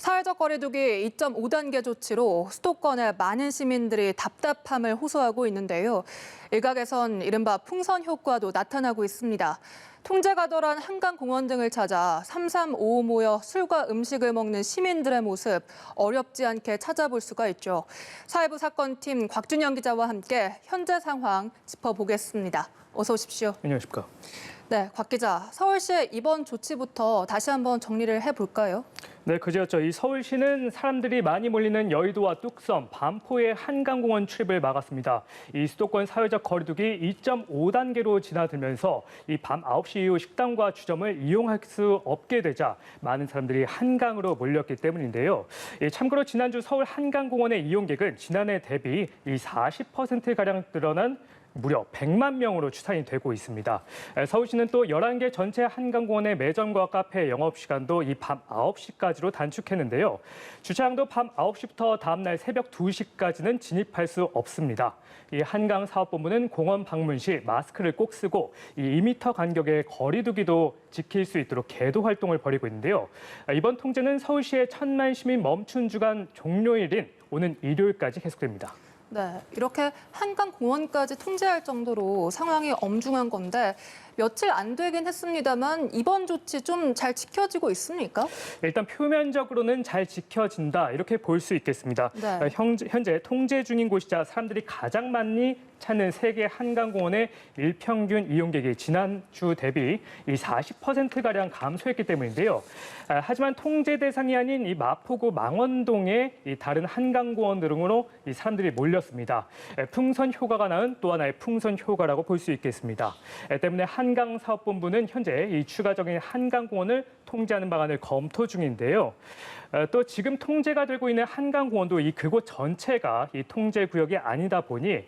사회적 거리두기 2.5단계 조치로 수도권의 많은 시민들이 답답함을 호소하고 있는데요. 일각에선 이른바 풍선 효과도 나타나고 있습니다. 통제가 덜한 한강공원 등을 찾아 335 모여 술과 음식을 먹는 시민들의 모습 어렵지 않게 찾아볼 수가 있죠. 사회부 사건팀 곽준영 기자와 함께 현재 상황 짚어보겠습니다. 어서 오십시오. 안녕하십니까. 네, 곽 기자, 서울시의 이번 조치부터 다시 한번 정리를 해볼까요? 네, 그제였죠. 이 서울시는 사람들이 많이 몰리는 여의도와 뚝섬, 반포의 한강공원 출입을 막았습니다. 이 수도권 사회적 거리두기 2.5단계로 지나들면서 이 밤 9시 이후 식당과 주점을 이용할 수 없게 되자 많은 사람들이 한강으로 몰렸기 때문인데요. 참고로 지난주 서울 한강공원의 이용객은 지난해 대비 이 40%가량 늘어난 무려 100만 명으로 추산이 되고 있습니다. 서울시는 또 11개 전체 한강공원의 매점과 카페 영업시간도 이 밤 9시까지로 단축했는데요. 주차장도 밤 9시부터 다음 날 새벽 2시까지는 진입할 수 없습니다. 이 한강사업본부는 공원 방문 시 마스크를 꼭 쓰고 이 2m 간격의 거리 두기도 지킬 수 있도록 계도 활동을 벌이고 있는데요. 이번 통제는 서울시의 1000만 시민 멈춘 주간 종료일인 오는 일요일까지 계속됩니다. 네, 이렇게 한강공원까지 통제할 정도로 상황이 엄중한 건데 며칠 안 되긴 했습니다만 이번 조치 좀 잘 지켜지고 있습니까? 일단 표면적으로는 잘 지켜진다 이렇게 볼 수 있겠습니다. 네. 현재 통제 중인 곳이자 사람들이 가장 많이 찾는 세계 한강공원의 일평균 이용객이 지난주 대비 이 40%가량 감소했기 때문인데요. 하지만 통제 대상이 아닌 이 마포구 망원동의 이 다른 한강공원 등으로 이 사람들이 몰렸습니다. 풍선 효과가 낳은 또 하나의 풍선 효과라고 볼 수 있겠습니다. 때문에 한강사업본부는 현재 이 추가적인 한강공원을 통제하는 방안을 검토 중인데요. 또 지금 통제가 되고 있는 한강공원도 이 그곳 전체가 이 통제 구역이 아니다 보니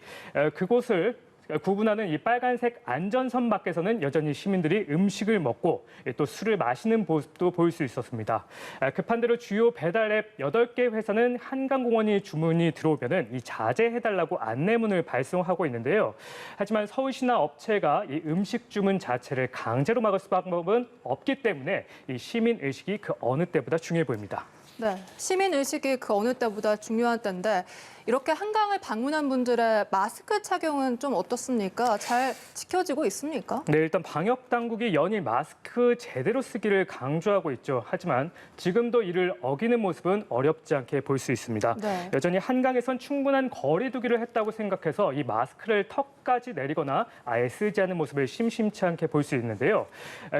그곳을 구분하는 이 빨간색 안전선 밖에서는 여전히 시민들이 음식을 먹고 또 술을 마시는 모습도 보일 수 있었습니다. 급한 대로 주요 배달 앱 8개 회사는 한강공원이 주문이 들어오면은 이 자제해달라고 안내문을 발송하고 있는데요. 하지만 서울시나 업체가 이 음식 주문 자체를 강제로 막을 수 방법은 없기 때문에 이 시민 의식이 그 어느 때보다 중요해 보입니다. 네, 시민의식이 그 어느 때보다 중요한 때인데 이렇게 한강을 방문한 분들의 마스크 착용은 좀 어떻습니까? 잘 지켜지고 있습니까? 네, 일단 방역 당국이 연일 마스크 제대로 쓰기를 강조하고 있죠. 하지만 지금도 이를 어기는 모습은 어렵지 않게 볼 수 있습니다. 네. 여전히 한강에선 충분한 거리 두기를 했다고 생각해서 이 마스크를 턱까지 내리거나 아예 쓰지 않는 모습을 심심치 않게 볼 수 있는데요.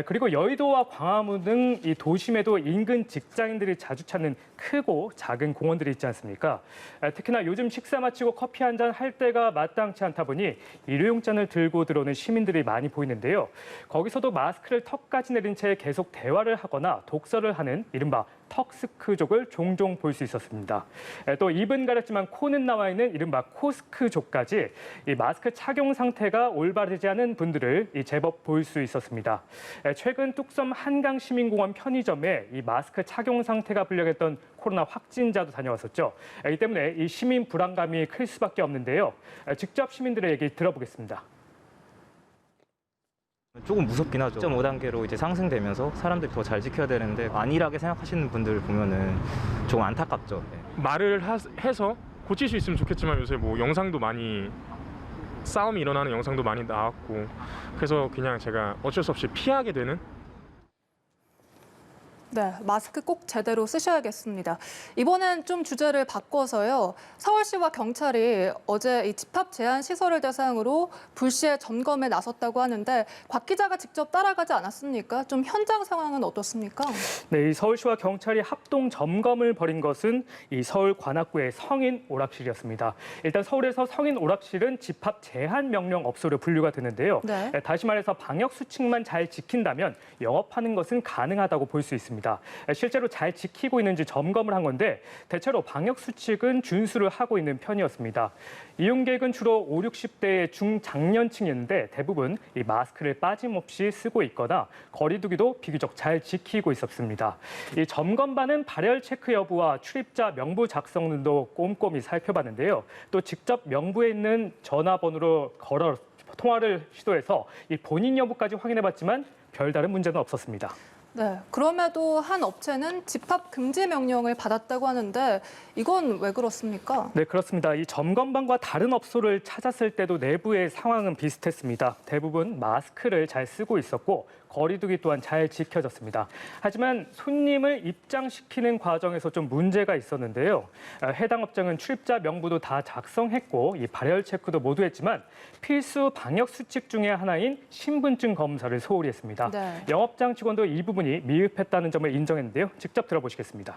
그리고 여의도와 광화문 등 이 도심에도 인근 직장인들이 자주 찾는 크고 작은 공원들이 있지 않습니까? 특히나 요즘 식사 마치고 커피 한 잔 할 때가 마땅치 않다 보니 일회용잔을 들고 들어오는 시민들이 많이 보이는데요. 거기서도 마스크를 턱까지 내린 채 계속 대화를 하거나 독서를 하는 이른바 턱스크족을 종종 볼 수 있었습니다. 또 입은 가렸지만 코는 나와 있는 이른바 코스크족까지 이 마스크 착용 상태가 올바르지 않은 분들을 제법 볼 수 있었습니다. 최근 뚝섬 한강시민공원 편의점에 이 마스크 착용 상태가 불량했던 코로나 확진자도 다녀왔었죠. 이 때문에 이 시민 불안감이 클 수밖에 없는데요. 직접 시민들의 얘기 들어보겠습니다. 조금 무섭긴 하죠. 1.5단계로 이제 상승되면서 사람들이 더 잘 지켜야 되는데 안일하게 생각하시는 분들 보면은 조금 안타깝죠. 네. 말을 해서 고칠 수 있으면 좋겠지만 요새 뭐 영상도 많이 싸움이 일어나는 영상도 많이 나왔고 그래서 그냥 제가 어쩔 수 없이 피하게 되는. 네, 마스크 꼭 제대로 쓰셔야겠습니다. 이번엔 좀 주제를 바꿔서요. 서울시와 경찰이 어제 이 집합 제한 시설을 대상으로 불시에 점검에 나섰다고 하는데 곽 기자가 직접 따라가지 않았습니까? 좀 현장 상황은 어떻습니까? 네, 이 서울시와 경찰이 합동 점검을 벌인 것은 이 서울 관악구의 성인 오락실이었습니다. 일단 서울에서 성인 오락실은 집합 제한 명령 업소로 분류가 되는데요. 네. 다시 말해서 방역 수칙만 잘 지킨다면 영업하는 것은 가능하다고 볼 수 있습니다. 실제로 잘 지키고 있는지 점검을 한 건데 대체로 방역 수칙은 준수를 하고 있는 편이었습니다. 이용객은 주로 5, 60대의 중장년층이었는데 대부분 이 마스크를 빠짐없이 쓰고 있거나 거리 두기도 비교적 잘 지키고 있었습니다. 이 점검반은 발열 체크 여부와 출입자 명부 작성 등도 꼼꼼히 살펴봤는데요. 또 직접 명부에 있는 전화번호로 걸어 통화를 시도해서 이 본인 여부까지 확인해봤지만 별다른 문제는 없었습니다. 네, 그럼에도 한 업체는 집합 금지 명령을 받았다고 하는데 이건 왜 그렇습니까? 네, 그렇습니다. 이 점검반과 다른 업소를 찾았을 때도 내부의 상황은 비슷했습니다. 대부분 마스크를 잘 쓰고 있었고 거리두기 또한 잘 지켜졌습니다. 하지만 손님을 입장시키는 과정에서 좀 문제가 있었는데요. 해당 업장은 출입자 명부도 다 작성했고 이 발열 체크도 모두 했지만 필수 방역 수칙 중에 하나인 신분증 검사를 소홀히 했습니다. 네. 영업장 직원도 이 부분이 미흡했다는 점을 인정했는데요. 직접 들어보시겠습니다.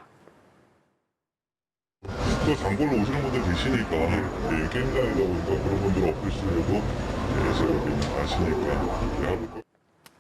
또 단골로 오시는 분들 계시니까 게임장이다 보니까 그런 분들은 없으시려고 제가 아시니까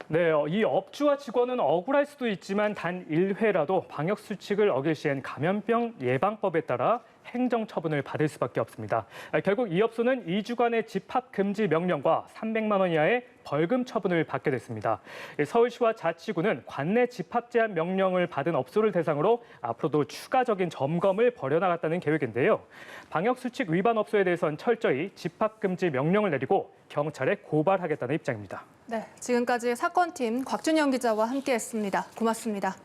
네, 이 업주와 직원은 억울할 수도 있지만 단 1회라도 방역 수칙을 어길 시엔 감염병 예방법에 따라 행정 처분을 받을 수밖에 없습니다. 결국 이 업소는 2주간의 집합 금지 명령과 300만 원 이하의 벌금 처분을 받게 됐습니다. 서울시와 자치구는 관내 집합 제한 명령을 받은 업소를 대상으로 앞으로도 추가적인 점검을 벌여나갔다는 계획인데요. 방역 수칙 위반 업소에 대해서는 철저히 집합 금지 명령을 내리고 경찰에 고발하겠다는 입장입니다. 네, 지금까지 사건팀 곽준영 기자와 함께했습니다. 고맙습니다.